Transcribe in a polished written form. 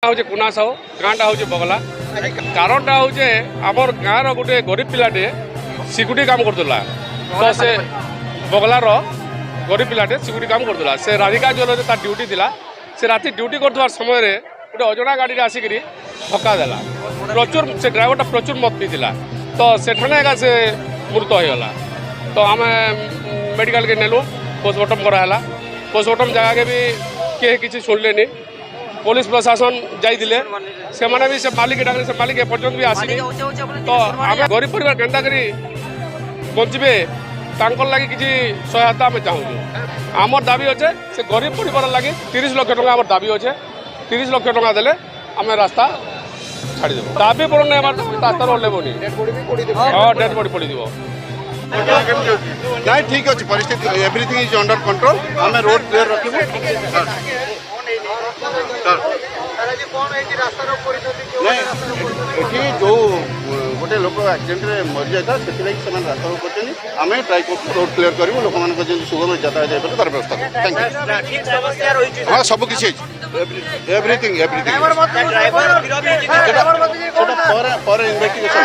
हूँ कुना साहू गाँटा हूँ बगला कारणटा हूँ आमर गाँव रोटे गरीब पिलाटे सिक्यूरीटी काम करदला तो से बगलार गरीब पिलाटे सिक्यूरीटी काम करदला से राधिका ज्वेलरी तार ड्यूटी थिला से राति ड्यूटी कर समय गोटे अजଣା गाड़ी आसिक धक्का देला प्रचुर से ड्राइवरटा प्रचुर मत पीला तो सेठाने एका से मृत होगला तो आम मेडिकल के नेलु पोस्टमार्टम कराला पोस्टमार्टम जगह के भी किए किसी शुणिले पुलिस प्रशासन जाइए से माने भी से मालिक डाक से मालिक एपर्तंत भी आसनी तो आम गरीब परिवार केन्ता करी बचे लगी किसी सहायता आम चाहूँ आमर दाबी अच्छे से गरीब परिवार लगी 30 लाख टका आम दाबी अच्छे 30 लाख टका देले आम रास्ता छाड़देव दाबी पूरण नहीं रास्तार ओल्लेबनी हाँ डेथ बॉडी पड़ नहीं ठीक अच्छे परिस्थिति एवरीथिंग इज अंडर कंट्रोल आम रोड क्लियर रखू नहीं जो गोटे लोक एक्सीडेंट मरी जाता से रास्ता कर आम ट्राए कर रोड क्लियर करूँ लोक मान सुगम यातायात हो तार व्यवस्था थैंक यू हाँ सब किसी एवरीथिंग एवरीथिंग इन्वेस्टिगेशन